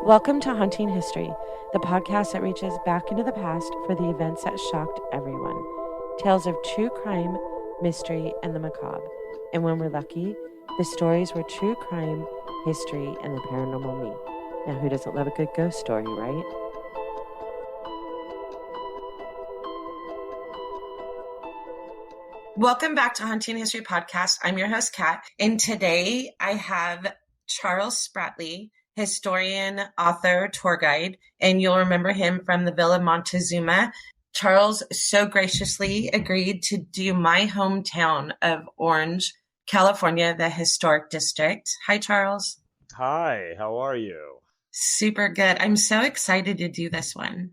Welcome to Haunting History, the podcast that reaches back into the past for the events that shocked everyone. Tales of true crime, mystery, and the macabre. And when we're lucky, the stories were true crime, history, and the paranormal me. Now, who doesn't love a good ghost story, right? Welcome back to Haunting History Podcast. I'm your host, Kat, and today I have Charles Spratley, historian, author, tour guide, and you'll remember him from the Villa Montezuma. Charles so graciously agreed to do my hometown of Orange, California, the historic district. Hi, Charles. Hi, how are you? Super good. I'm so excited to do this one.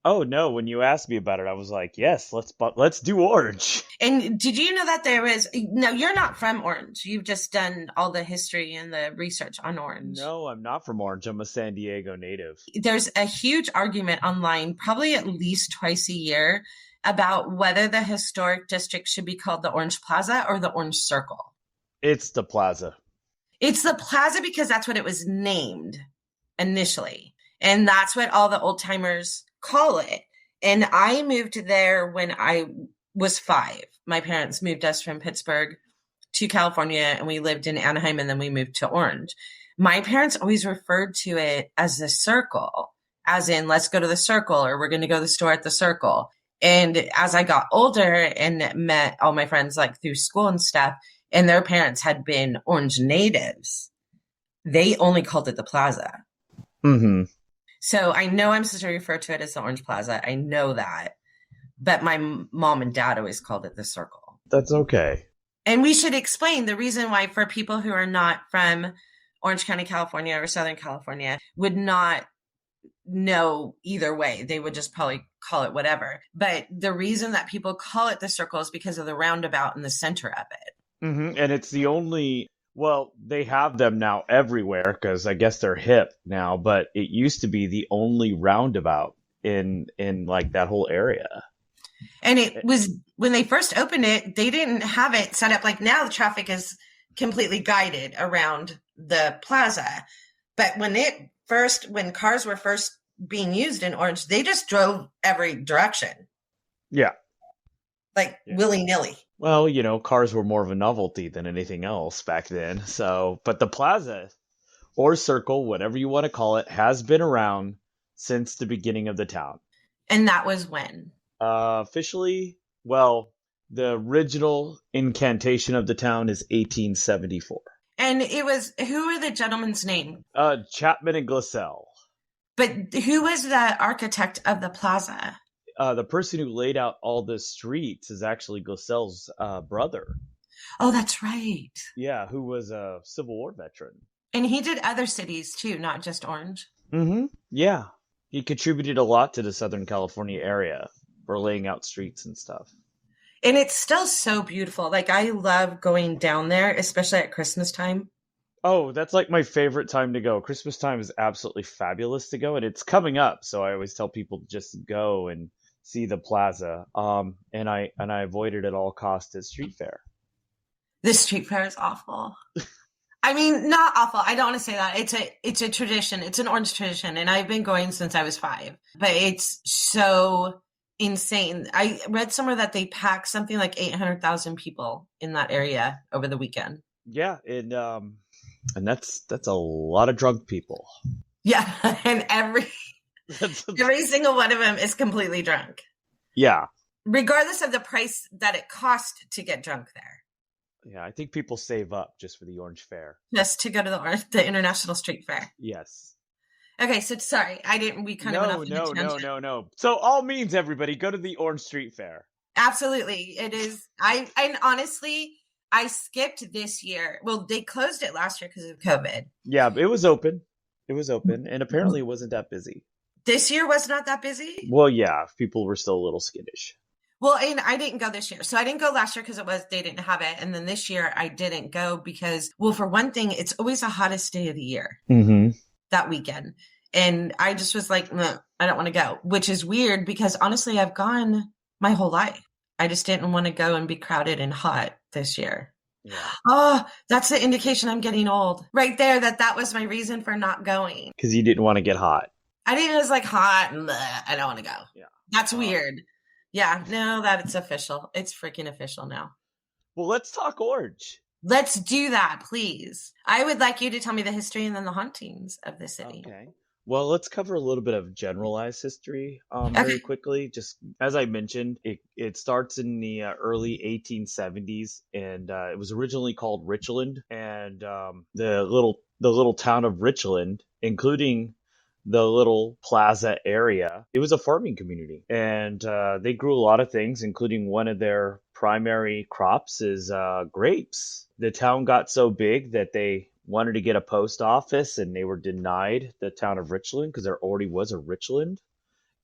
Oh no, when you asked me about it, I was like, yes, let's do Orange. And did you know that no, you're not from Orange. You've just done all the history and the research on Orange. No, I'm not from Orange. I'm a San Diego native. There's a huge argument online, probably at least twice a year, about whether the historic district should be called the Orange Plaza or the Orange Circle. It's the Plaza. It's the Plaza because that's what it was named initially. And that's what all the old timers call it. And I moved there when I was 5. My parents moved us from Pittsburgh to California, and we lived in Anaheim, and then we moved to Orange. My parents always referred to it as the Circle, as in, let's go to the Circle, or we're going to go to the store at the Circle. And as I got older and met all my friends like through school and stuff, and their parents had been Orange natives, they only called it the Plaza. Mm-hmm. So I know I'm supposed to refer to it as the Orange Plaza. I know that. But my mom and dad always called it the Circle. That's okay. And we should explain the reason why, for people who are not from Orange County, California or Southern California, would not know either way. They would just probably call it whatever. But the reason that people call it the Circle is because of the roundabout in the center of it. Mm-hmm. And it's the only... Well, they have them now everywhere because I guess they're hip now, but it used to be the only roundabout in like that whole area. And it was, when they first opened it, they didn't have it set up like now. The traffic is completely guided around the plaza. But when cars were first being used in Orange, they just drove every direction. Yeah. Like willy-nilly. Well, cars were more of a novelty than anything else back then. So, but the Plaza or Circle, whatever you want to call it, has been around since the beginning of the town. And that was when? Officially, well, the original incantation of the town is 1874. And it was, who were the gentleman's name? Chapman and Glassell. But who was the architect of the plaza? The person who laid out all the streets is actually Glassell's brother. Oh, that's right. Yeah, who was a Civil War veteran. And he did other cities too, not just Orange. Mm-hmm. Yeah. He contributed a lot to the Southern California area for laying out streets and stuff. And it's still so beautiful. Like, I love going down there, especially at Christmas time. Oh, that's like my favorite time to go. Christmas time is absolutely fabulous to go, and it's coming up. So I always tell people to just go and see the plaza. And I avoid it at all costs at street fair. The street fair is awful. I mean, not awful. I don't want to say that. It's a tradition. It's an Orange tradition, and I've been going since I was 5. But it's so insane. I read somewhere that they pack something like 800,000 people in that area over the weekend. Yeah, and that's a lot of drunk people. Yeah, and every single one of them is completely drunk. Yeah. Regardless of the price that it cost to get drunk there. Yeah, I think people save up just for the Orange Fair. Just to go to the International Street Fair. Yes. Okay, so sorry, we kind of went off on a tangent. No. So all means, everybody, go to the Orange Street Fair. Absolutely, it is. And honestly, I skipped this year. Well, they closed it last year because of COVID. Yeah, it was open. And apparently it wasn't that busy. This year was not that busy? Well, yeah, people were still a little skittish. Well, and I didn't go this year. So I didn't go last year because they didn't have it. And then this year I didn't go because, well, for one thing, it's always the hottest day of the year, that weekend. And I just was like, I don't want to go, which is weird because honestly, I've gone my whole life. I just didn't want to go and be crowded and hot this year. Yeah. Oh, that's the indication I'm getting old. Right there, that was my reason for not going. Because you didn't want to get hot. I think it was like hot and bleh, I don't want to go. Yeah. That's Um, weird. Yeah, no, that it's official. It's freaking official now. well, let's talk Orange. Let's do that, please. I would like you to tell me the history and then the hauntings of the city. Okay. Well, let's cover a little bit of generalized history Okay. very quickly. Just as I mentioned, it starts in the early 1870s, and it was originally called Richland. And the little town of Richland, including the little Plaza area, it was a farming community, and they grew a lot of things, including one of their primary crops is grapes. The town got so big that they wanted to get a post office and they were denied the town of Richland because there already was a Richland.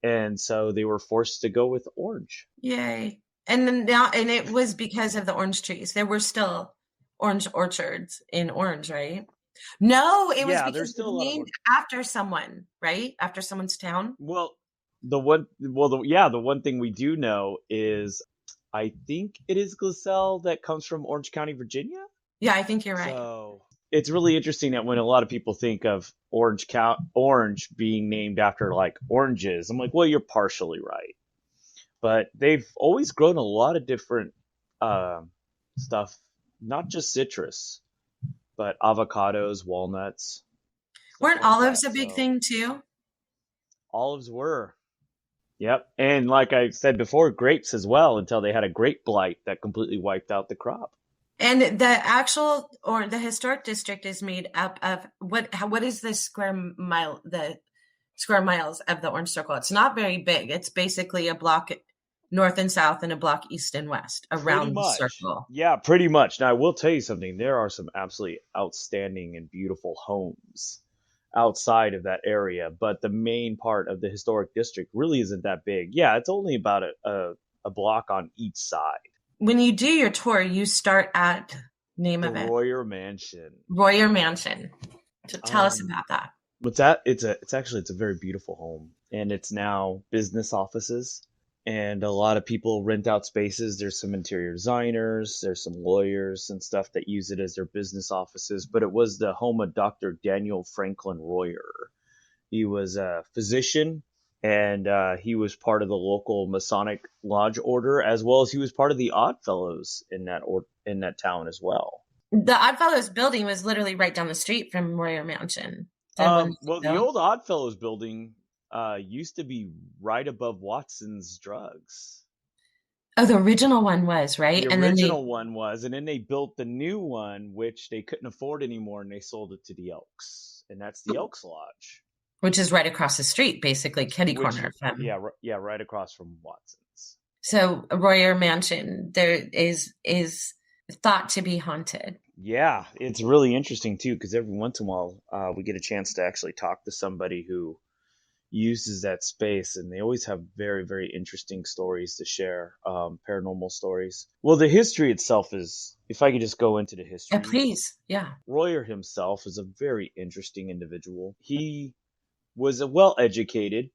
And so they were forced to go with Orange. Yay. And then now, and it was because of the orange trees. There were still orange orchards in Orange, right? No, it was Yeah, because there's it still a was lot of named orange. after someone, right? After someone's town. The one thing we do know is I think it is Glassell that comes from Orange County, Virginia. Yeah, I think you're right. So it's really interesting that when a lot of people think of Orange being named after like oranges, I'm like, well, you're partially right. But they've always grown a lot of different uh, stuff, not just citrus, but avocados, walnuts, stuff Weren't like olives that. a big So thing too? olives were. Yep. And like I said before, grapes as well until they had a grape blight that completely wiped out the crop. And the actual or the historic district is made up of what is the square miles of the orange circle? It's not very big. It's basically a block north and south and a block east and west Pretty around the much. circle. Yeah, pretty much. Now, I will tell you something. There are some absolutely outstanding and beautiful homes outside of that area, but the main part of the historic district really isn't that big. Yeah, it's only about a block on each side. When you do your tour, you start at name The of it, Royer Mansion. Royer Mansion. Tell us Um, about that. What's that? It's a very beautiful home, and it's now business offices, and a lot of people rent out spaces. There's some interior designers, there's some lawyers and stuff that use it as their business offices. But it was the home of Dr. Daniel Franklin Royer. He was a physician, and he was part of the local Masonic Lodge order, as well as he was part of the Odd Fellows in that town as well. The Oddfellows building was literally right down the street from Royer Mansion. The one Well, the built. old Oddfellows building used to be right above Watson's Drugs. Oh, the original one was, right? The And then they original one was, and then they built the new one, which they couldn't afford anymore, and they sold it to the Elks, and that's the Elks Lodge, which is right across the street, basically, kitty which corner from. yeah, yeah, right across from Watson's. So Royer Mansion there is thought to be haunted. Yeah, it's really interesting too, because every once in a while we get a chance to actually talk to somebody who uses that space, and they always have very, very interesting stories to share, paranormal stories. Well, the history itself is, if I could just go into the Yeah, history, please. Yeah. Royer himself is a very interesting individual. He was a well educated,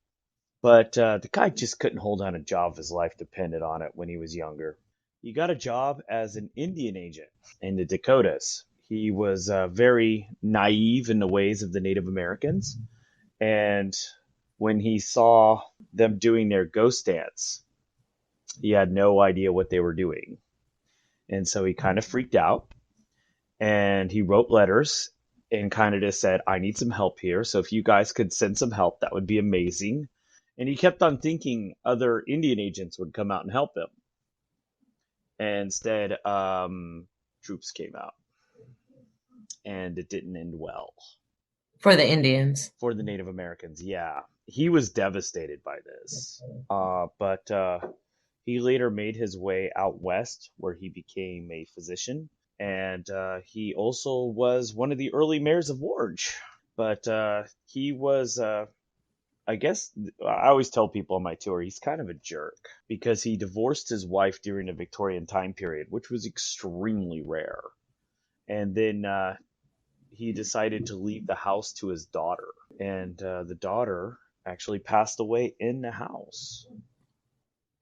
but the guy just couldn't hold on a job. His life depended on it when he was younger. He got a job as an Indian agent in the Dakotas. He was very naive in the ways of the Native Americans. And when he saw them doing their ghost dance, he had no idea what they were doing. And so he kind of freaked out, and he wrote letters and kind of just said, I need some help here. So if you guys could send some help, that would be amazing. And he kept on thinking other Indian agents would come out and help him. And instead, troops came out, and it didn't end well For the Indians. for the Native Americans. Yeah, he was devastated by this, but he later made his way out west, where he became a physician, and he also was one of the early mayors of Orange. But he was I guess I always tell people on my tour he's kind of a jerk because he divorced his wife during the Victorian time period, which was extremely rare. And then he decided to leave the house to his daughter. And the daughter actually passed away in the house.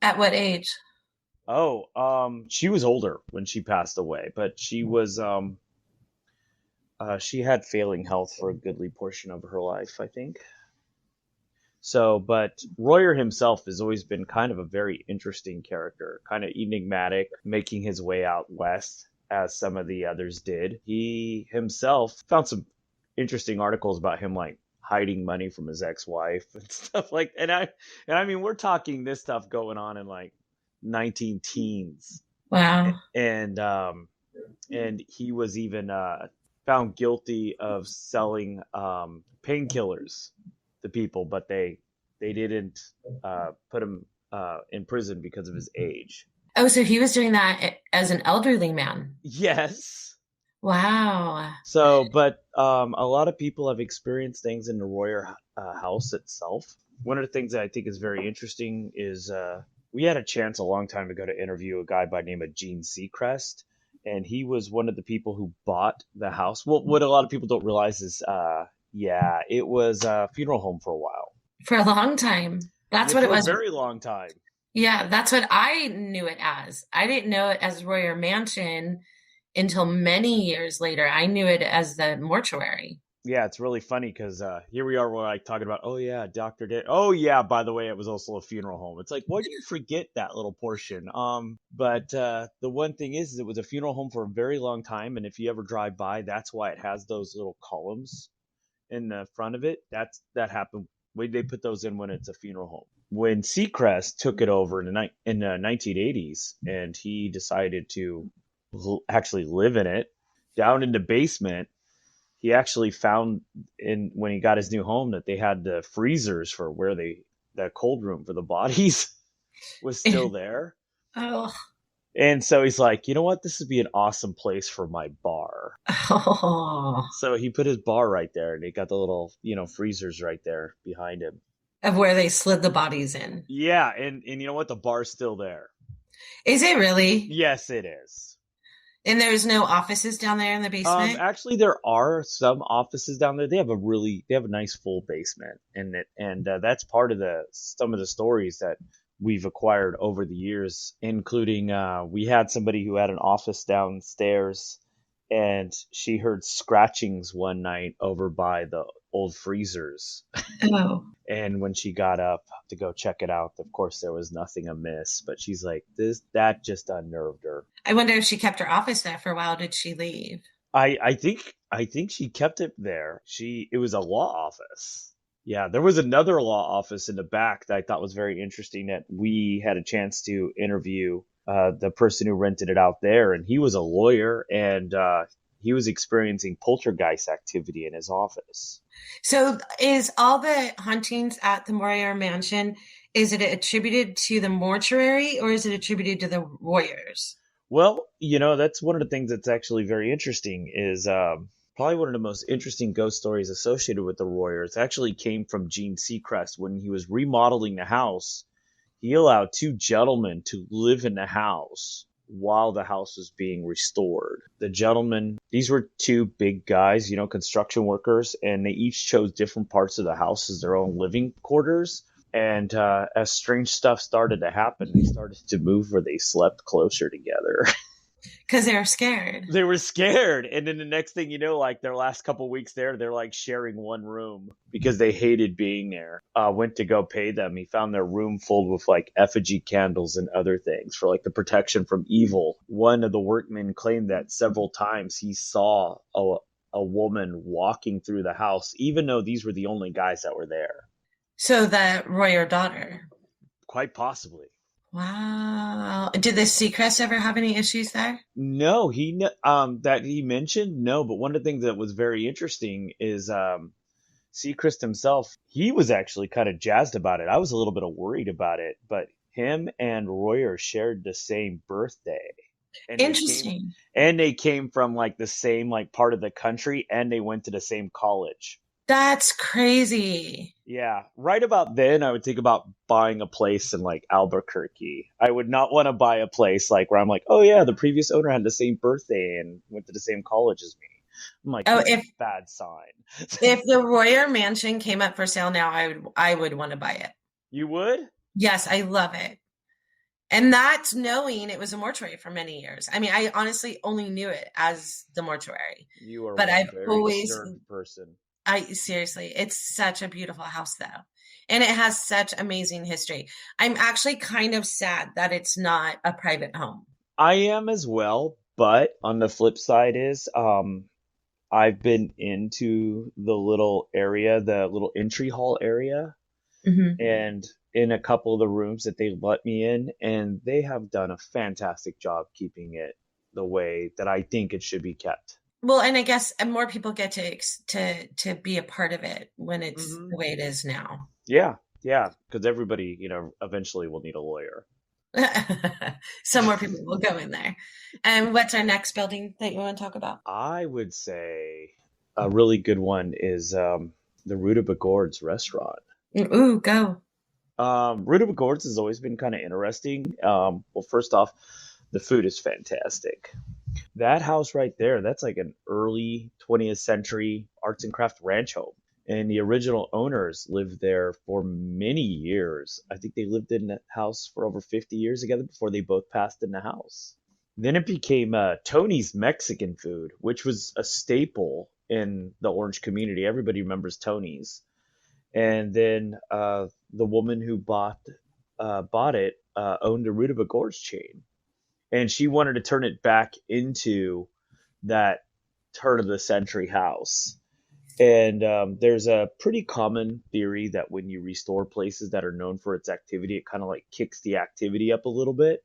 At what age? She was older when she passed away, but she had failing health for a goodly portion of her life, I think. So, but Royer himself has always been kind of a very interesting character, kind of enigmatic, making his way out west as some of the others did. He himself found some interesting articles about him like hiding money from his ex-wife and stuff like and I mean we're talking this stuff going on in like 19 teens. Wow. And he was even found guilty of selling painkillers to people, but they didn't put him in prison because of his age. Oh, so he was doing that as an elderly man. Yes. Wow. So, but a lot of people have experienced things in the Royer house itself. One of the things that I think is very interesting is we had a chance a long time ago to interview a guy by the name of Gene Seacrest, and he was one of the people who bought the house. Well, what a lot of people don't realize is, yeah, it was a funeral home for a while. For a long time. That's Yeah, what it for a was. very long time. Yeah, that's what I knew it as. I didn't know it as Royer Mansion until many years later. I knew it as the mortuary. Yeah, it's really funny because here we are, we're like talking about, oh yeah, Doctor did. Oh yeah, by the way, it was also a funeral home. It's like, why do you forget that little portion? But the one thing is it was a funeral home for a very long time, and if you ever drive by, that's why it has those little columns in the front of it. That happened. They put those in when it's a funeral home. When Seacrest took it over in the 1980s, and he decided to actually live in it, down in the basement, he actually found when he got his new home that they had the freezers for where the cold room for the bodies was still there. Oh. And so he's like, you know what? This would be an awesome place for my bar. Oh. So he put his bar right there, and he got the little, freezers right there behind him. Of where they slid the bodies in. Yeah, and you know what? The bar's still there. Is it really? Yes, it is. And there's no offices down there in the basement? Actually, there are some offices down there. They have a nice full basement, and that's part of some of the stories that we've acquired over the years, including we had somebody who had an office downstairs, and she heard scratchings one night over by the old freezers. Oh. And when she got up to go check it out, of course there was nothing amiss, but she's like, that just unnerved her. I wonder if she kept her office there for a while. Did she leave? I think she kept it there. It was a law office. Yeah, there was another law office in the back that I thought was very interesting that we had a chance to interview the person who rented it out there, and he was a lawyer, and he was experiencing poltergeist activity in his office. So is all the hauntings at the Royer Mansion, is it attributed to the mortuary or is it attributed to the Royers? Well, that's one of the things that's actually very interesting is probably one of the most interesting ghost stories associated with the Royers actually came from Gene Seacrest. When he was remodeling the house, he allowed two gentlemen to live in the house while the house was being restored. The gentlemen, these were two big guys, construction workers, and they each chose different parts of the house as their own living quarters. And as strange stuff started to happen, they started to move where they slept closer together. Because they were scared. They were scared. And then the next thing you know, like their last couple weeks there, they're like sharing one room because they hated being there. Went to go pay them. He found their room filled with like effigy candles and other things for like the protection from evil. One of the workmen claimed that several times he saw a woman walking through the house, even though these were the only guys that were there. So the Royer daughter. Quite possibly. Wow. Did the Seacrest ever have any issues there? No, that he mentioned, no. But one of the things that was very interesting is Seacrest himself. He was actually kind of jazzed about it. I was a little bit worried about it, but him and Royer shared the same birthday. And interesting. They came from like the same like part of the country, and they went to the same college. That's crazy. Yeah. Right about then, I would think about buying a place in like Albuquerque. I would not want to buy a place like where I'm like, oh yeah, the previous owner had the same birthday and went to the same college as me. I'm like, that's a bad sign. If the Royer Mansion came up for sale now, I would want to buy it. You would? Yes, I love it. And that's knowing it was a mortuary for many years. I mean, I honestly only knew it as the mortuary, You are but one I've very always, discerned person. seriously, it's such a beautiful house though. And it has such amazing history. I'm actually kind of sad that it's not a private home. I am as well, but on the flip side is, I've been into the little area, the little entry hall area, Hmm. and in a couple of the rooms that they let me in, and they have done a fantastic job keeping it the way that I think it should be kept. Well, and I guess more people get to be a part of it when it's Hmm. the way it is now. Yeah, yeah, because everybody, eventually will need a lawyer. So more people will go in there. And what's our next building that you want to talk about? I would say a really good one is the Ruta Begord's restaurant. Ooh, go. Ruta Begord's has always been kind of interesting. Well, first off, the food is fantastic. That house right there, that's like an early 20th century arts and craft ranch home. And the original owners lived there for many years. I think they lived in that house for over 50 years together before they both passed in the house. Then it became Tony's Mexican food, which was a staple in the Orange community. Everybody remembers Tony's. And then the woman who bought it owned a Ruta Begorge chain, and she wanted to turn it back into that turn of the century house. And there's a pretty common theory that when you restore places that are known for its activity, it kind of like kicks the activity up a little bit.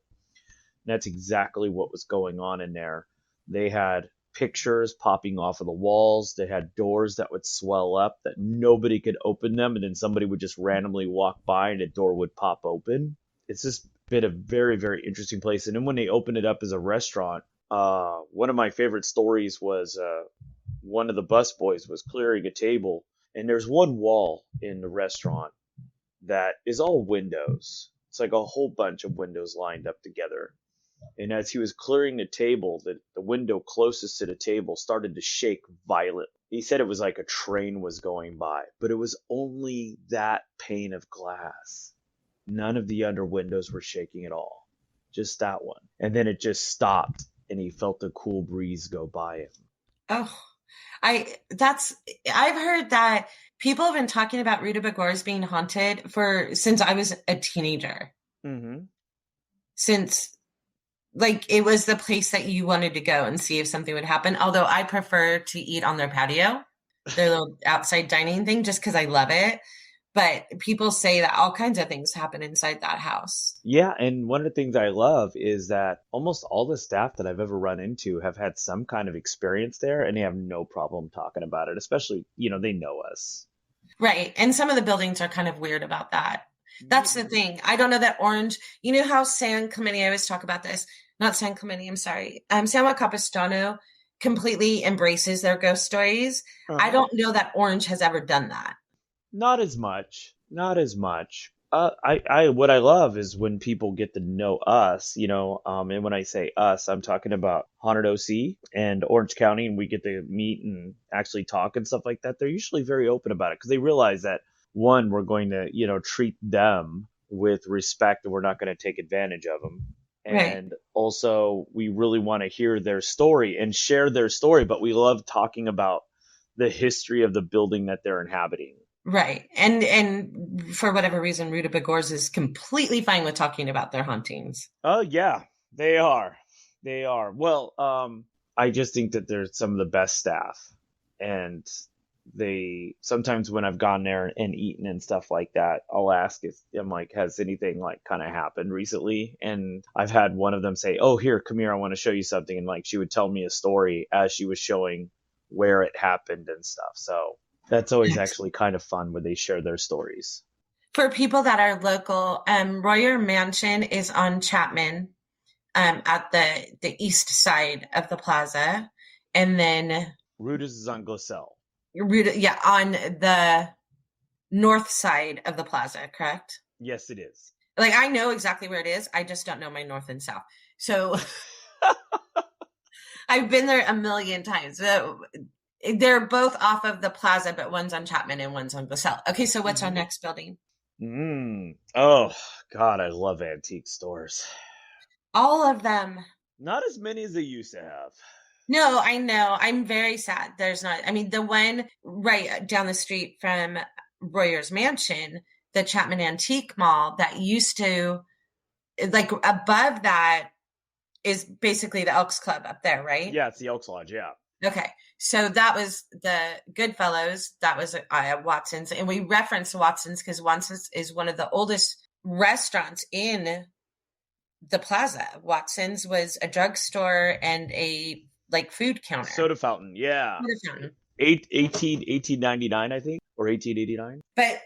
And that's exactly what was going on in there. They had pictures popping off of the walls. They had doors that would swell up that nobody could open them, and then somebody would just randomly walk by and a door would pop open. It's just been a very, very interesting place. And then when they opened it up as a restaurant, one of my favorite stories was one of the busboys was clearing a table, and there's one wall in the restaurant that is all windows. It's like a whole bunch of windows lined up together. And as he was clearing the table, the window closest to the table started to shake violently. He said it was like a train was going by, but it was only that pane of glass. None of the other windows were shaking at all, just that one. And then it just stopped, and he felt the cool breeze go by him. Oh, I've heard that people have been talking about Ruta Begor's being haunted since I was a teenager. Mm-hmm. Since like it was the place that you wanted to go and see if something would happen. Although I prefer to eat on their patio, their little outside dining thing, just because I love it. But people say that all kinds of things happen inside that house. Yeah, and one of the things I love is that almost all the staff that I've ever run into have had some kind of experience there, and they have no problem talking about it, especially, they know us. Right. And some of the buildings are kind of weird about that. That's the thing. I don't know that Orange, you know how San Clemente, I always talk about this, not San Clemente, I'm sorry. San Juan Capistrano completely embraces their ghost stories. I Uh-huh. don't know that Orange has ever done that. Not as much. Not as much. I what I love is when people get to know us, and when I say us, I'm talking about Haunted OC and Orange County, and we get to meet and actually talk and stuff like that. They're usually very open about it because they realize that one, we're going to, treat them with respect, and we're not going to take advantage of them. Right. And also, we really want to hear their story and share their story, but we love talking about the history of the building that they're inhabiting. Right. And for whatever reason, Ruta Begors is completely fine with talking about their hauntings. Oh yeah, they are. They are. Well, I just think that they're some of the best staff, and they sometimes when I've gone there and eaten and stuff like that, I'll ask if I'm like, has anything like kind of happened recently? And I've had one of them say, "Oh, here, come here, I want to show you something," and like she would tell me a story as she was showing where it happened and stuff. So that's always actually kind of fun when they share their stories. For people that are local, Royer Mansion is on Chapman, at the east side of the plaza. And then Ruda's is on Glassell. on the north side of the plaza, correct? Yes, it is. Like I know exactly where it is. I just don't know my north and south. So I've been there a million times. So they're both off of the plaza, but one's on Chapman and one's on Glassell. Okay, so what's our next building? Oh, God, I love antique stores. All of them. Not as many as they used to have. No, I know. I'm very sad. There's not. I mean, the one right down the street from Royer's mansion, the Chapman Antique Mall, that used to, like, above that is basically the Elks Club up there, right? Yeah, it's the Elks Lodge, yeah. Okay. So that was the Goodfellows. That was Watson's. And we referenced Watson's because Watson's is one of the oldest restaurants in the Plaza. Watson's was a drugstore and a like food counter. Soda fountain, yeah. Soda fountain. 1899, I think, or 1889. But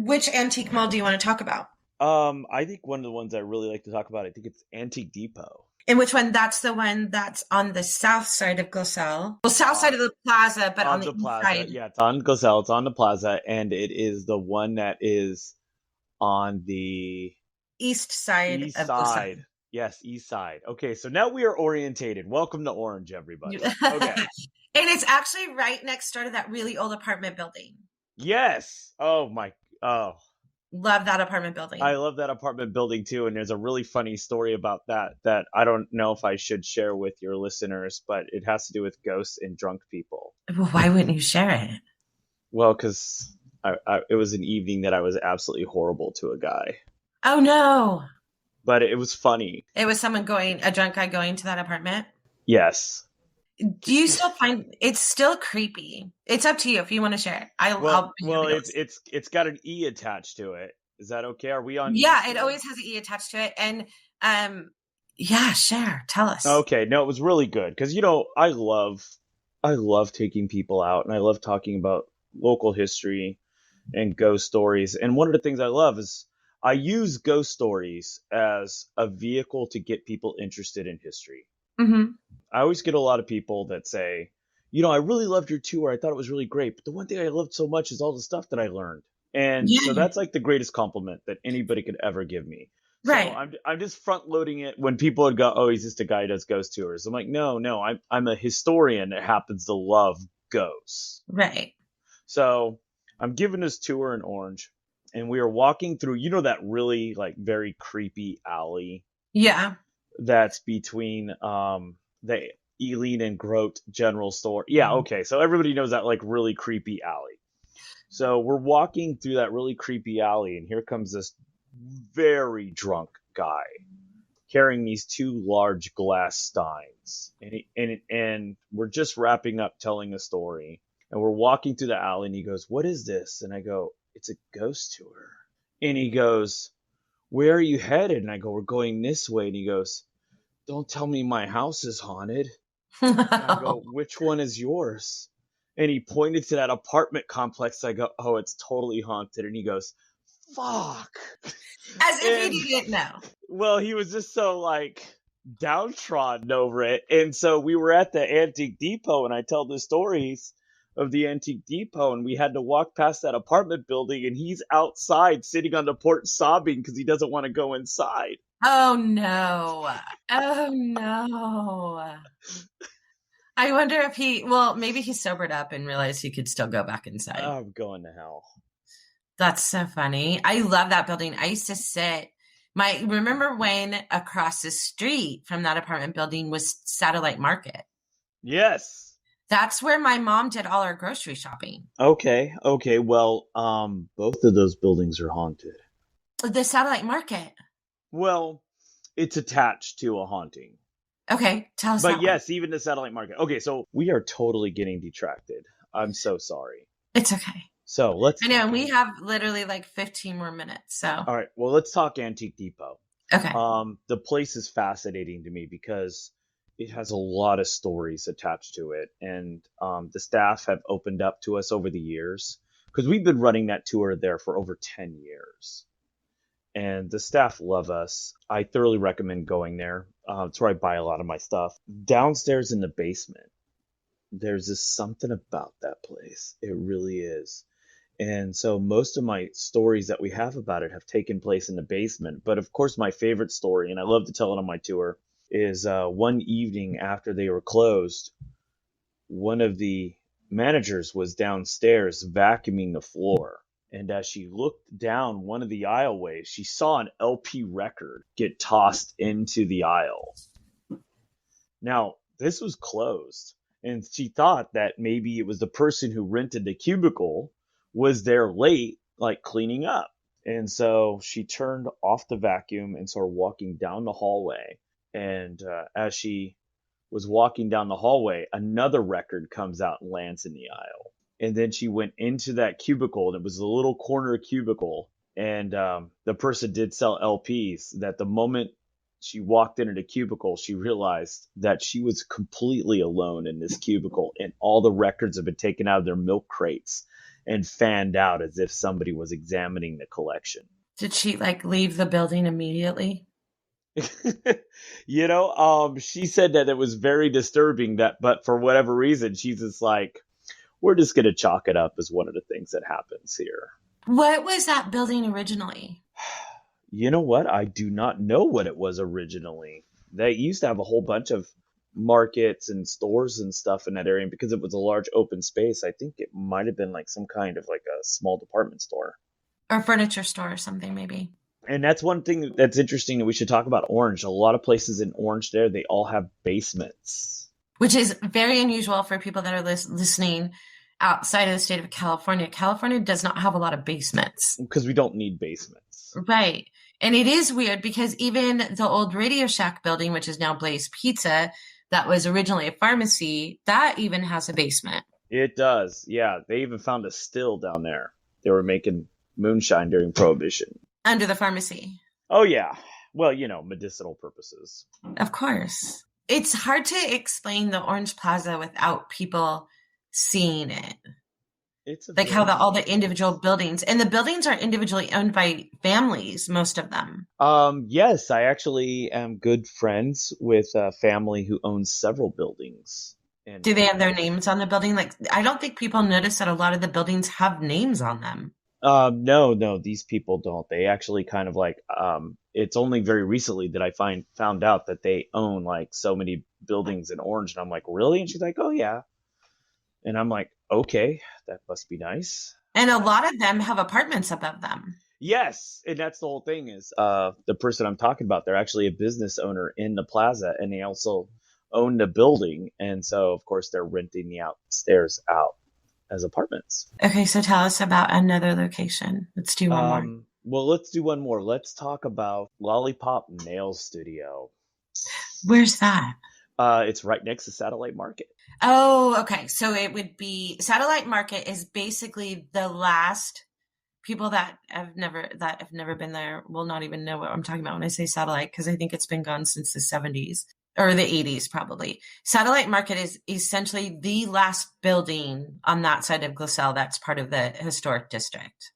which antique mall do you want to talk about? I think one of the ones I really like to talk about, I think it's Antique Depot. And which one? That's the one that's on the south side of Glassell. Well, south side of the Plaza, but on the east Plaza. side. Yeah, it's on Glassell. It's on the Plaza, and it is the one that is on the east side east of side. Glassell. Yes, east side. Okay, so now we are orientated. Welcome to Orange, everybody. Okay. And it's actually right next door to that really old apartment building. Yes. Oh. Love that apartment building. I love that apartment building too, and there's a really funny story about that I don't know if I should share with your listeners, but it has to do with ghosts and drunk people. Well, why wouldn't you share it? Well, because it was an evening that I was absolutely horrible to a guy. Oh no! But it was funny. It was a drunk guy going to that apartment? Yes. Do you still find it's still creepy? It's up to you if you want to share it. It's got an E attached to it. Is that okay? Are we on? Yeah, it always has an E attached to it, and yeah, share. Tell us. Okay, no, it was really good because I love taking people out, and I love talking about local history and ghost stories. And one of the things I love is I use ghost stories as a vehicle to get people interested in history. Mm-hmm. I always get a lot of people that say, I really loved your tour. I thought it was really great. But the one thing I loved so much is all the stuff that I learned. And so that's like the greatest compliment that anybody could ever give me. Right. So I'm just front loading it when people would go, oh, he's just a guy who does ghost tours. I'm like, no, I'm a historian that happens to love ghosts. Right. So I'm giving this tour in Orange, and we are walking through, that really like very creepy alley. Yeah. That's between the Eileen and Grote General Store. Yeah, okay. So everybody knows that like really creepy alley. So we're walking through that really creepy alley, and here comes this very drunk guy carrying these two large glass steins. And we're just wrapping up telling a story. And we're walking through the alley, and he goes, "What is this?" And I go, "It's a ghost tour." And he goes, "Where are you headed?" And I go, "We're going this way." And he goes, "Don't tell me my house is haunted." And I go, "Which one is yours?" And he pointed to that apartment complex. I go, "Oh, it's totally haunted." And he goes, "Fuck." As if he didn't know. Well, he was just so like downtrodden over it. And so we were at the Antique Depot, and I tell the stories of the Antique Depot, and we had to walk past that apartment building, and he's outside sitting on the porch sobbing because he doesn't want to go inside. Oh no. Oh no. I wonder if maybe he sobered up and realized he could still go back inside. I'm going to hell. That's so funny. I love that building. I used to remember when across the street from that apartment building was Satellite Market? Yes. That's where my mom did all our grocery shopping. Okay. Well, both of those buildings are haunted. The Satellite Market. Well, it's attached to a haunting. Okay, tell us. But yes, even the Satellite Market. Okay, so we are totally getting detracted. I'm so sorry. It's okay. So let's. I know, and we have literally like 15 more minutes. So. All right. Well, let's talk Antique Depot. Okay. The place is fascinating to me because it has a lot of stories attached to it, and the staff have opened up to us over the years because we've been running that tour there for over 10 years. And the staff love us. I thoroughly recommend going there. It's where I buy a lot of my stuff. Downstairs in the basement, there's just something about that place. It really is. And so most of my stories that we have about it have taken place in the basement. But of course, my favorite story, and I love to tell it on my tour, is one evening after they were closed, one of the managers was downstairs vacuuming the floor. And as she looked down one of the aisleways, she saw an LP record get tossed into the aisle. Now, this was closed, and she thought that maybe it was the person who rented the cubicle was there late, like cleaning up. And so she turned off the vacuum and started walking down the hallway. And as she was walking down the hallway, another record comes out and lands in the aisle. And then she went into that cubicle, and it was a little corner cubicle. And the person did sell LPs. That the moment she walked into the cubicle, she realized that she was completely alone in this cubicle, and all the records had been taken out of their milk crates and fanned out as if somebody was examining the collection. Did she like leave the building immediately? She said that it was very disturbing, but for whatever reason, she's just like, we're just going to chalk it up as one of the things that happens here. What was that building originally? You know what? I do not know what it was originally. They used to have a whole bunch of markets and stores and stuff in that area. And because it was a large open space, I think it might have been like some kind of like a small department store. Or furniture store or something, maybe. And that's one thing that's interesting that we should talk about Orange. A lot of places in Orange there, they all have basements. Which is very unusual for people that are listening outside of the state of California. California does not have a lot of basements. Because we don't need basements. Right. And it is weird because even the old Radio Shack building, which is now Blaze Pizza, that was originally a pharmacy, that even has a basement. It does. Yeah. They even found a still down there. They were making moonshine during Prohibition. Under the pharmacy. Oh, yeah. Well, medicinal purposes. Of course. It's hard to explain the Orange Plaza without people seeing it. It's like how all the individual buildings, and the buildings are individually owned by families, most of them. Yes, I actually am good friends with a family who owns several buildings. And do they have their names on the building? Like, I don't think people notice that a lot of the buildings have names on them. No, these people don't. They actually kind of like, it's only very recently that I found out that they own like so many buildings in Orange. And I'm like, really? And she's like, oh yeah. And I'm like, okay, that must be nice. And a lot of them have apartments above them. Yes. And that's the whole thing is, the person I'm talking about, they're actually a business owner in the plaza, and they also own the building. And so of course they're renting the upstairs out as apartments. Okay, so tell us about another location. Let's do one more. Well, let's do one more. Let's talk about Lollipop Nail Studio. Where's that? It's right next to Satellite Market. Oh, okay. So it would be Satellite Market is basically the last people that have never been there will not even know what I'm talking about when I say Satellite, because I think it's been gone since the 70s. Or the 80s, probably. Satellite Market is essentially the last building on that side of Glassell that's part of the historic district.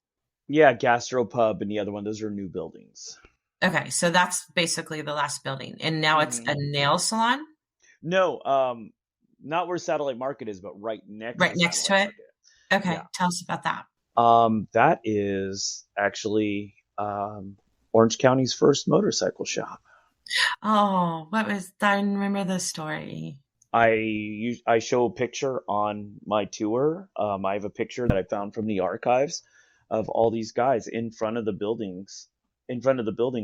Yeah, Gastropub and the other one, those are new buildings. Okay, so that's basically the last building. And now it's a nail salon? No, not where Satellite Market is, but right next to it? Market. Okay, yeah. Tell us about that. That is actually Orange County's first motorcycle shop. Oh, I remember the story. I show a picture on my tour. I have a picture that I found from the archives of all these guys in front of the building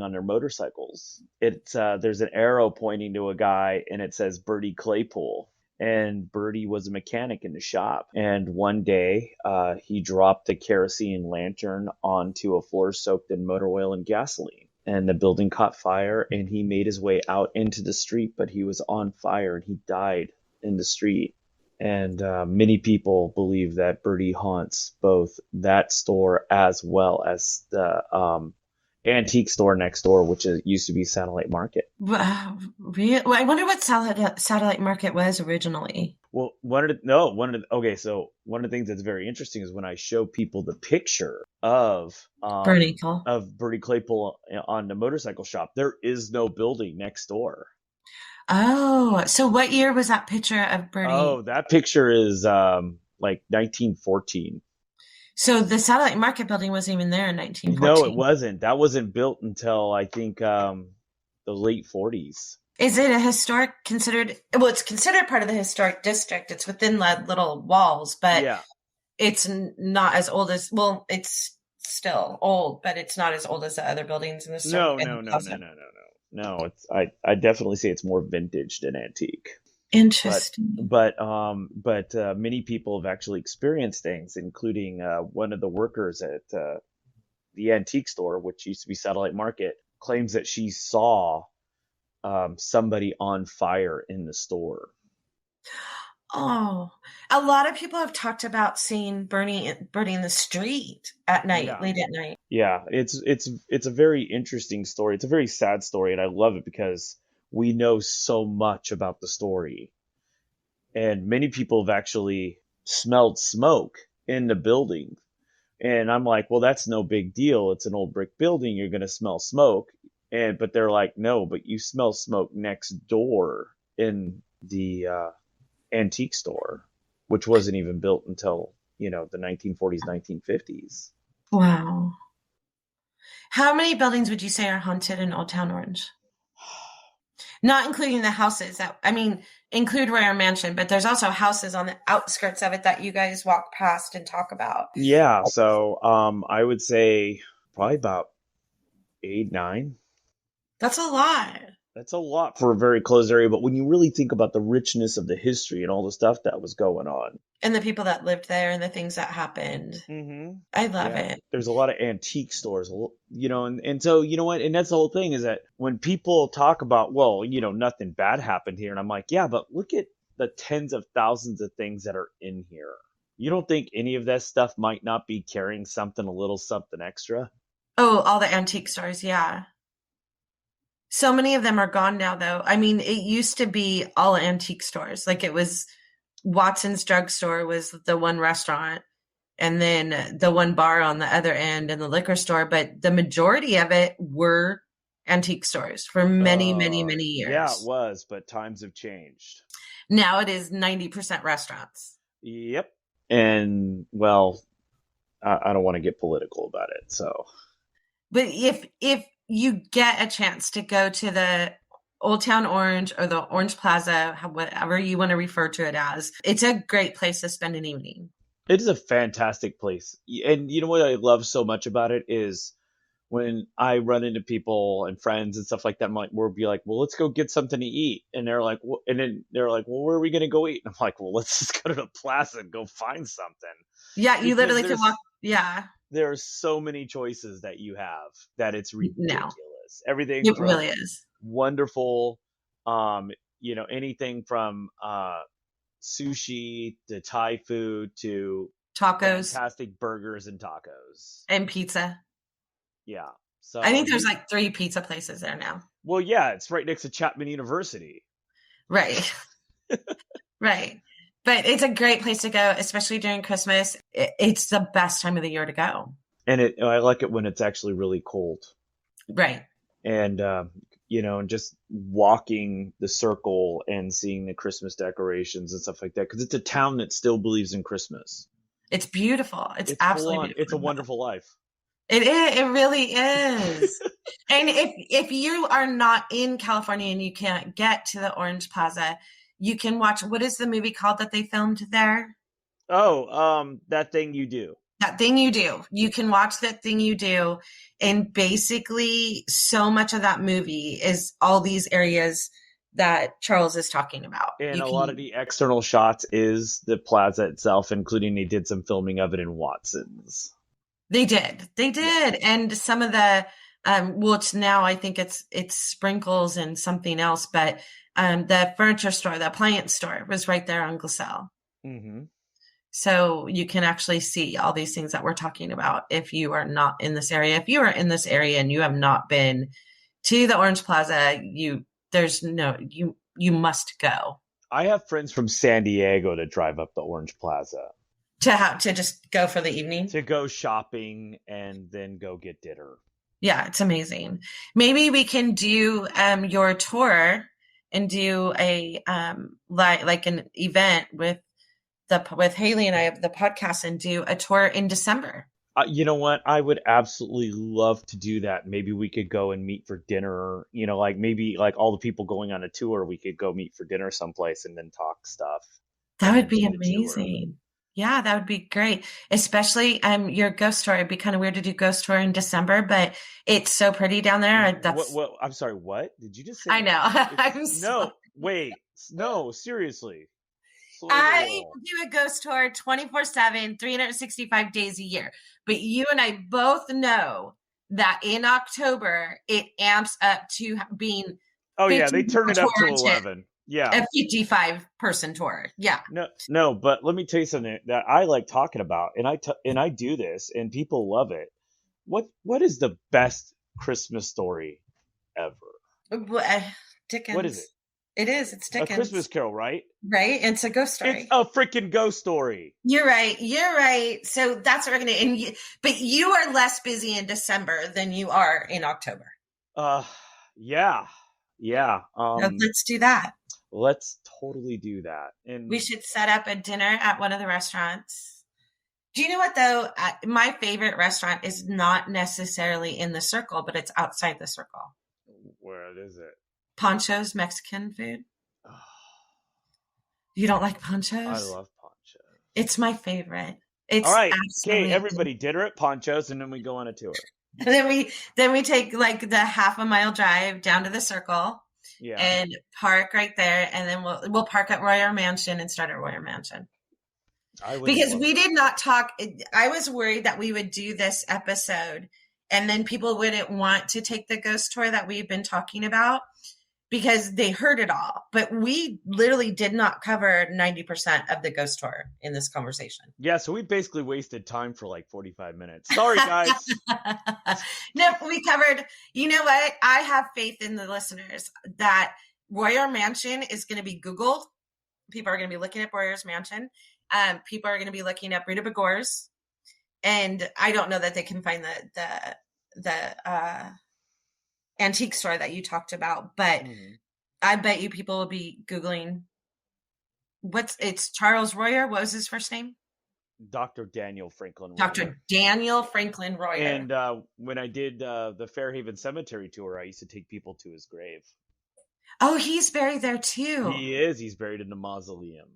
on their motorcycles. There's an arrow pointing to a guy, and it says Bernie Claypool. And Bertie was a mechanic in the shop. And one day, he dropped a kerosene lantern onto a floor soaked in motor oil and gasoline. And the building caught fire, and he made his way out into the street, but he was on fire and he died in the street. And many people believe that Bertie haunts both that store as well as the antique store next door, which used to be Satellite Market. Really? Well, I wonder what Satellite Market was originally. Well, one of the things that's very interesting is when I show people the picture of Bernie Claypool on the motorcycle shop, there is no building next door. Oh, so what year was that picture of Bernie? Oh, that picture is like 1914. So the Satellite Market building wasn't even there in 1914. No, it wasn't. That wasn't built until I think the late 40s. Is it considered part of the historic district. It's within the little walls, but it's not as old as, it's still old, but it's not as old as the other buildings in the No, in the no, no, no, plaza. no, no, no. No, it's I definitely say it's more vintage than antique. But Interesting. many people have actually experienced things, including one of the workers at the antique store, which used to be Satellite Market, claims that she saw somebody on fire in the store. Oh, a lot of people have talked about seeing burning the street at night, Yeah, late at night. yeah, it's a very interesting story. It's a very sad story, and I love it because we know so much about the story, and many people have actually smelled smoke in the building. And I'm like, well, that's no big deal. It's an old brick building. You're going to smell smoke. But they're like, no, but you smell smoke next door in the antique store, which wasn't even built until, the 1940s, 1950s. Wow. How many buildings would you say are haunted in Old Town Orange? Not including the houses include Royer Mansion, but there's also houses on the outskirts of it that you guys walk past and talk about. Yeah. So I would say probably about 8, 9. That's a lot. That's a lot for a very closed area. But when you really think about the richness of the history and all the stuff that was going on, And the people that lived there and the things that happened. I love yeah, it. there's a lot of antique stores, and so you know what, and that's the whole thing is that when people talk about, well, nothing bad happened here, and I'm like, yeah, but look at the tens of thousands of things that are in here. You don't think any of that stuff might not be carrying something, a little something extra? Oh, all the antique stores, yeah. So many of them are gone now, though. I mean, it used to be all antique stores. Like it was Watson's Drugstore was the one restaurant, and then the one bar on the other end and the liquor store. But the majority of it were antique stores for many, many, many Yeah, it years. was, but times have changed. Now it is 90% restaurants. Yep. And well, I don't want to get political about it, so. But if you get a chance to go to the Old Town Orange or the Orange Plaza, whatever you want to refer to it as, it's a great place to spend an evening. It is a fantastic place. And you know what I love so much about it is when I run into people and friends and stuff like that, we'll be like, well, let's go get something to eat. And they're like, well, and then they're like, well, where are we going to go eat? And I'm like, well, let's just go to the plaza and go find something. Yeah, you Because literally can walk. Yeah, there are so many choices that you have that it's no, ridiculous. Everything it from really is. wonderful, anything from sushi to Thai food to Tacos fantastic burgers and tacos. and pizza. Yeah. I So think there's like 3 pizza places there now. well, yeah, it's right next to Chapman University. Right. Right. But it's a great place to go, especially during Christmas. It's the best time of the year to go. And I like it when it's actually really cold. Right. And and just walking the circle and seeing the Christmas decorations and stuff like that, because it's a town that still believes in Christmas. It's beautiful. It's It's full absolutely on. It's a beautiful. wonderful life. It is. It really is. And if you are not in California and you can't get to the Orange Plaza, you can watch, what is the movie called that they filmed there? Oh, That Thing You Do. That Thing You Do. You can watch That Thing You Do. And basically, so much of that movie is all these areas that Charles is talking about. And a lot of the external shots is the plaza itself, including they did some filming of it in Watson's. They did. Yeah. And some of the, it's now, I think it's Sprinkles and something else, but the furniture store, the appliance store was right there on Glassell. Mm-hmm. So you can actually see all these things that we're talking about if you are not in this area. If you are in this area and you have not been to the Orange Plaza, you must go. I have friends from San Diego that drive up the Orange Plaza To just go for the evening. to go shopping and then go get dinner. Yeah, it's amazing. Maybe we can do your tour and do a like an event with Haley and I of the podcast and do a tour in December. You know what? I would absolutely love to do that. Maybe we could go and meet for dinner. Like maybe like all the people going on a tour, we could go meet for dinner someplace and then talk stuff. That would be Do the tour. amazing. Yeah, that would be great. Especially your ghost tour. It'd be kind of weird to do ghost tour in December, but it's so pretty down there. What? I'm sorry. What did you just I say? know. It's I'm no. sorry. Wait. No. Seriously. Slow the I roll. do a ghost tour 24/7, 365 days a year. But you and I both know that in October it amps up to being Oh yeah, 50 they turn more it up to tour to 11. Yeah. a 55-person tour. Yeah. No, but let me tell you something that I like talking about, and I do this, and people love it. What is the best Christmas story ever? What is it? Dickens. It is. It's A Christmas Dickens. Carol, right? Right? It's a ghost It's story. a freaking ghost story. You're right. You're right. So that's what we're gonna. But you are less busy in December than you are in October. Uh, yeah, yeah. So let's do that. Let's totally do that. We And should set up a dinner at one of the restaurants. Do you know what though? My favorite restaurant is not necessarily in the circle, but it's outside the circle. where is it? Poncho's Mexican food. You don't like I Poncho's? love Poncho. It's my favorite. All It's right, okay, absolutely. everybody, dinner at Poncho's, and then we go on a tour. And then we take like the half a mile drive down to the circle Yeah, and park right there, and then we'll park at Royer Mansion and start at Royer Mansion. I would Because love we that. did not talk. I was worried that we would do this episode and then people wouldn't want to take the ghost tour that we've been talking about because they heard it all. But we literally did not cover 90% of the ghost tour in this conversation. Yeah, so we basically wasted time for like 45 minutes. Sorry, guys. No, we covered. You know what? I have faith in the listeners that Royer Mansion is going to be Googled. People are going to be looking at Royer's Mansion. People are going to be looking up Rita Begor's, and I don't know that they can find the antique store that you talked about, but I bet you people will be Googling it's Charles Royer. What was his first name? Dr. Daniel Franklin Royer. Dr. Daniel Franklin Royer. And when I did the Fairhaven Cemetery tour, I used to take people to his grave. Oh, he's buried there too. He is. He's buried in the mausoleum.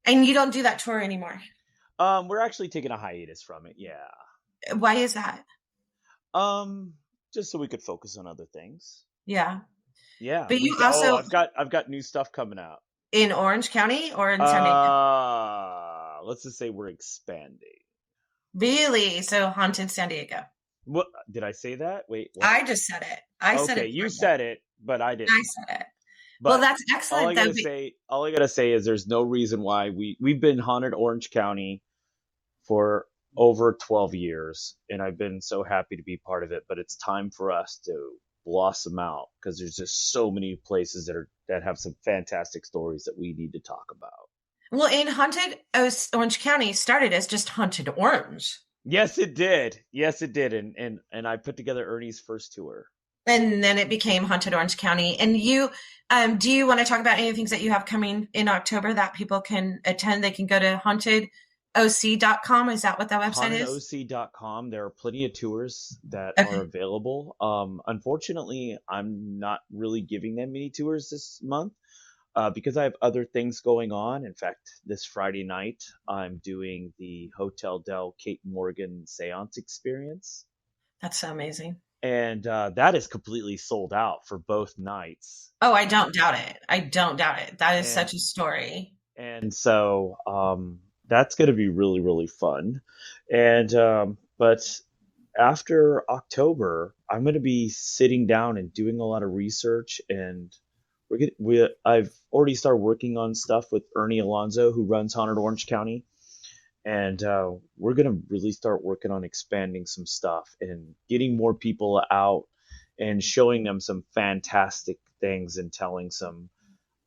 And you don't do that tour anymore? We're actually taking a hiatus from it. Yeah. Why is that? Just so we could focus on other things. Yeah. Yeah. But you also I've got new stuff coming out. In Orange County or in San Diego? Let's just say we're expanding. Really? So Haunted San Diego. What did I say that? Wait. What? I just said it. I said it. You said it, but I didn't. I said it. But well, that's excellent. All I gotta say is there's no reason why we've been Haunted Orange County for over 12 years, and I've been so happy to be part of it. But it's time for us to blossom out because there's just so many places that have some fantastic stories that we need to talk about. Well, in Haunted Orange County started as just Haunted Orange. Yes, it did. And I put together Ernie's first tour. And then it became Haunted Orange County. And you, do you want to talk about any things that you have coming in October that people can attend? They can go to hauntedoc.com. Is that what that website is? Hauntedoc.com. There are plenty of tours that are available. Unfortunately, I'm not really giving them any tours this month because I have other things going on. In fact, this Friday night, I'm doing the Hotel Del Kate Morgan Seance experience. That's so amazing. And that is completely sold out for both nights. Oh, I don't doubt it. That is such a story. And so that's going to be really, really fun. And but after October, I'm going to be sitting down and doing a lot of research. And I've already started working on stuff with Ernie Alonso, who runs Haunted Orange County. And we're going to really start working on expanding some stuff and getting more people out and showing them some fantastic things and telling some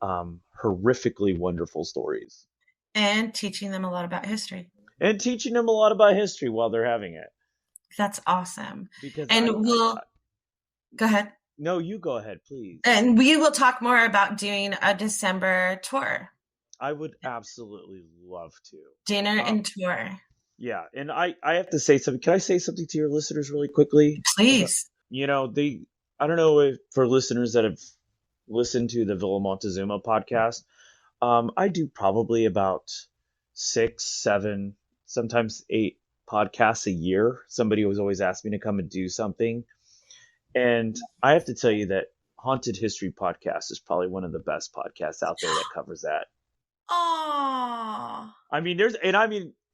horrifically wonderful stories. And teaching them a lot about history. And teaching them a lot about history while they're having it. That's awesome. Because go ahead. No, you go ahead, please. And we will talk more about doing a December tour. I would absolutely love to. Dinner and tour. Yeah, and I have to say something. Can I say something to your listeners really quickly? Please. I don't know if for listeners that have listened to the Villa Montezuma podcast, I do probably about 6, 7, sometimes 8 podcasts a year. Somebody was always asking me to come and do something. And I have to tell you that Haunted History Podcast is probably one of the best podcasts out there that covers that. Oh, I mean,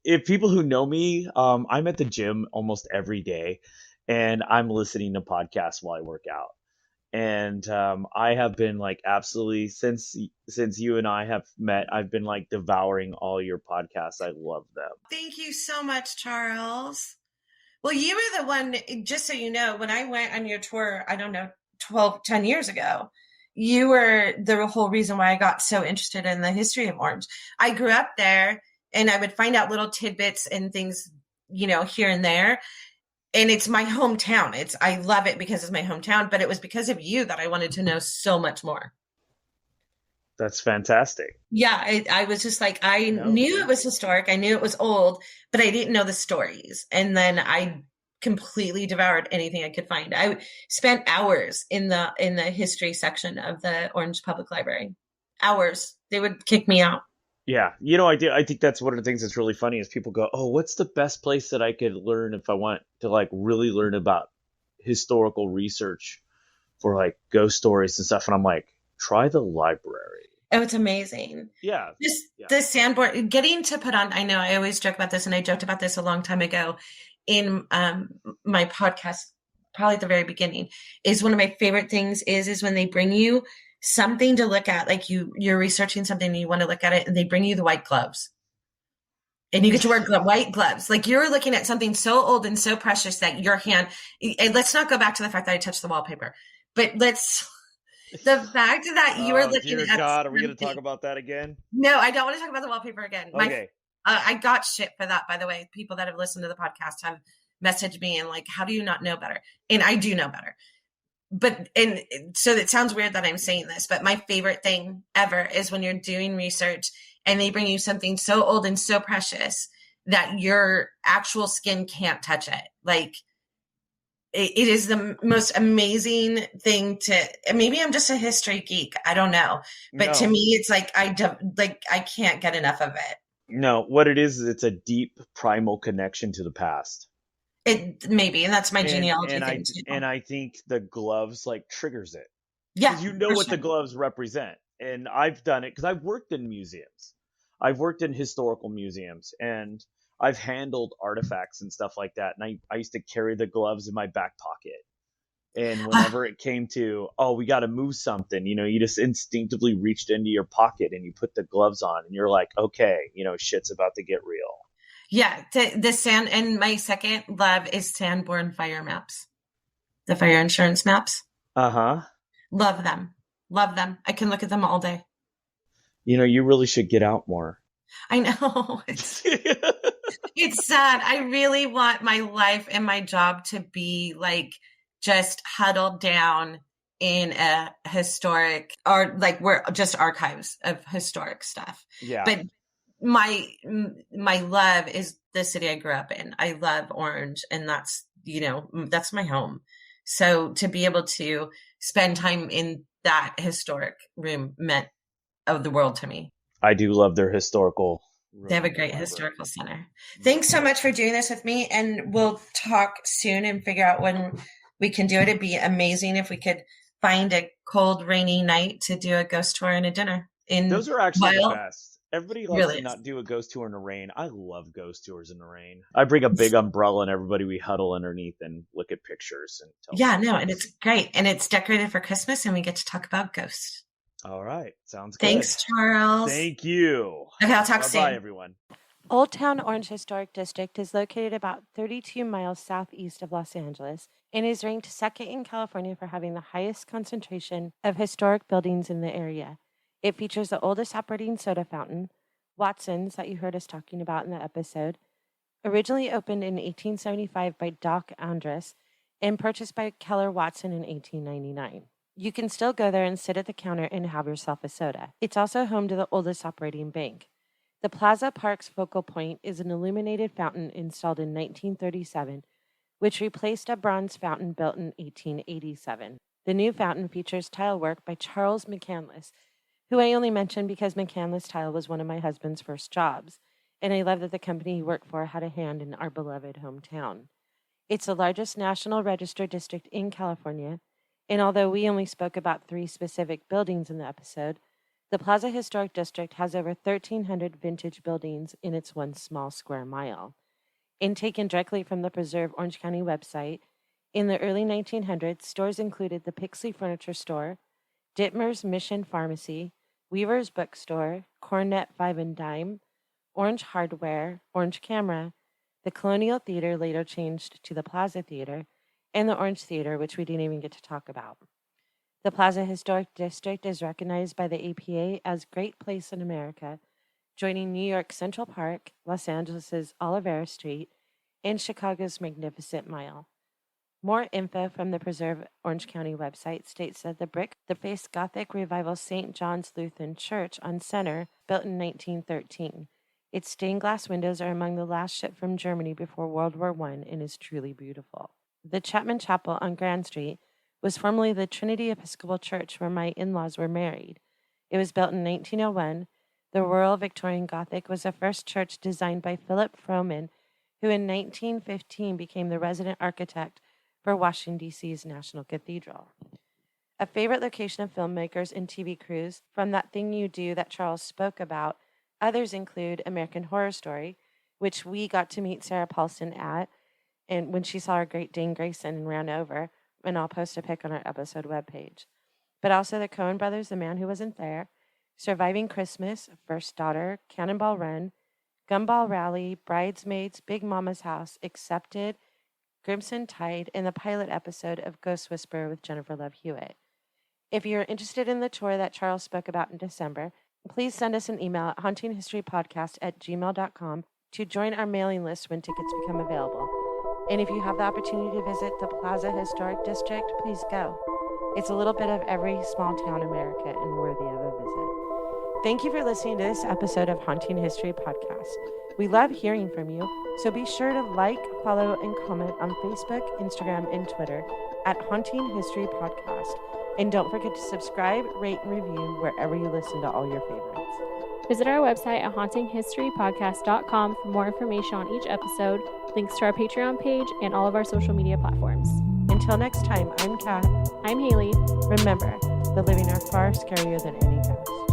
if people who know me, I'm at the gym almost every day, and I'm listening to podcasts while I work out. And I have been like absolutely since you and I have met, I've been like devouring all your podcasts. I love them. thank you so much, Charles. Well, you were the one, just so you know, when I went on your tour, I don't know, 10 years ago, you were the whole reason why I got so interested in the history of Orange. I grew up there and I would find out little tidbits and things, here and there. And it's my hometown. I love it because it's my hometown, but it was because of you that I wanted to know so much more. That's fantastic. Yeah, I was just like, I knew it was historic. I knew it was old, but I didn't know the stories. And then I completely devoured anything I could find. I spent hours in the history section of the Orange Public Library. Hours. They would kick me out. Yeah, I think that's one of the things that's really funny is people go, "Oh, what's the best place that I could learn if I want to like really learn about historical research for like ghost stories and stuff?" And I'm like, "Try the library." Oh, it's amazing. Yeah. The Sanborn, getting to put on, I know I always joke about this, and I joked about this a long time ago in my podcast, probably at the very beginning, is one of my favorite things is when they bring you something to look at, like you're researching something and you want to look at it, and they bring you the white gloves. And you get to wear white gloves. Like you're looking at something so old and so precious that your hand, and let's not go back to the fact that I touched the wallpaper, but the fact that you were looking dear at God, are we going to talk about that again? No, I don't want to talk about the wallpaper again. Okay. I got shit for that, by the way. People that have listened to the podcast have messaged me and like, how do you not know better? And I do know better. And so it sounds weird that I'm saying this, but my favorite thing ever is when you're doing research and they bring you something so old and so precious that your actual skin can't touch it. Like, it is the most amazing thing maybe I'm just a history geek. I don't know. But to me, it's like, I can't get enough of it. No, what it is it's a deep primal connection to the past. It maybe, and that's my genealogy thing too. And I think the gloves like triggers it. Yeah. You know what the gloves represent. And I've done it because I've worked in museums. I've worked in historical museums and I've handled artifacts and stuff like that. And I used to carry the gloves in my back pocket. And whenever it came to, we got to move something, you just instinctively reached into your pocket and you put the gloves on and you're like, okay, shit's about to get real. Yeah. And my second love is Sanborn fire maps, the fire insurance maps. Uh-huh. Love them. Love them. I can look at them all day. You really should get out more. I know. It's sad. I really want my life and my job to be like just huddled down in a historic, or like we're just archives of historic stuff. Yeah. But my love is the city I grew up in. I love Orange, and that's my home. So to be able to spend time in that historic room meant the world to me. I do love their historical. They have a great historical center. Thanks so much for doing this with me, and we'll talk soon and figure out when we can do it. It'd be amazing if we could find a cold, rainy night to do a ghost tour and a dinner. Those are actually the best. Everybody loves to not do a ghost tour in the rain. I love ghost tours in the rain. I bring a big umbrella and everybody, we huddle underneath and look at pictures. And it's great. And it's decorated for Christmas and we get to talk about ghosts. All right. Sounds good. Thanks, Charles. Thank you. Okay, I'll talk soon. Bye, everyone. Old Town Orange Historic District is located about 32 miles southeast of Los Angeles and is ranked second in California for having the highest concentration of historic buildings in the area. It features the oldest operating soda fountain, Watson's, that you heard us talking about in the episode, originally opened in 1875 by Doc Andrus and purchased by Keller Watson in 1899. You can still go there and sit at the counter and have yourself a soda. It's also home to the oldest operating bank. The Plaza Park's focal point is an illuminated fountain installed in 1937, which replaced a bronze fountain built in 1887. The new fountain features tile work by Charles McCandless, who I only mention because McCandless Tile was one of my husband's first jobs, and I love that the company he worked for had a hand in our beloved hometown. It's the largest national register district in California, and although we only spoke about 3 specific buildings in the episode, the Plaza Historic District has over 1,300 vintage buildings in its 1 small square mile. And taken directly from the Preserve Orange County website, in the early 1900s, stores included the Pixley Furniture Store, Dittmer's Mission Pharmacy, Weaver's Bookstore, Cornet 5 and Dime, Orange Hardware, Orange Camera, the Colonial Theater, later changed to the Plaza Theater, and the Orange Theater, which we didn't even get to talk about. The Plaza Historic District is recognized by the APA as Great Place in America, joining New York's Central Park, Los Angeles' Olivera Street, and Chicago's Magnificent Mile. More info from the Preserve Orange County website states that the brick faced Gothic Revival St. John's Lutheran Church on Center, built in 1913. Its stained glass windows are among the last shipped from Germany before World War I and is truly beautiful. The Chapman Chapel on Grand Street was formerly the Trinity Episcopal Church where my in-laws were married. It was built in 1901. The Royal Victorian Gothic was the first church designed by Philip Frohman, who in 1915 became the resident architect for Washington, D.C.'s National Cathedral. A favorite location of filmmakers and TV crews, from That Thing You Do that Charles spoke about, others include American Horror Story, which we got to meet Sarah Paulson at, and when she saw our Great Dane Grayson and ran over, and I'll post a pic on our episode webpage. But also the Coen Brothers, The Man Who Wasn't There, Surviving Christmas, First Daughter, Cannonball Run, Gumball Rally, Bridesmaids, Big Mama's House, Accepted, Crimson Tide, and the pilot episode of Ghost Whisperer with Jennifer Love Hewitt. If you're interested in the tour that Charles spoke about in December, please send us an email at hauntinghistorypodcast@gmail.com to join our mailing list when tickets become available. And if you have the opportunity to visit the Plaza Historic District, please go. It's a little bit of every small town America and worthy of a visit. Thank you for listening to this episode of Haunting History Podcast. We love hearing from you, so be sure to like, follow, and comment on Facebook, Instagram, and Twitter at Haunting History Podcast. And don't forget to subscribe, rate, and review wherever you listen to all your favorites. Visit our website at hauntinghistorypodcast.com for more information on each episode, links to our Patreon page, and all of our social media platforms. Until next time, I'm Kat. I'm Haley. Remember, the living are far scarier than any ghost.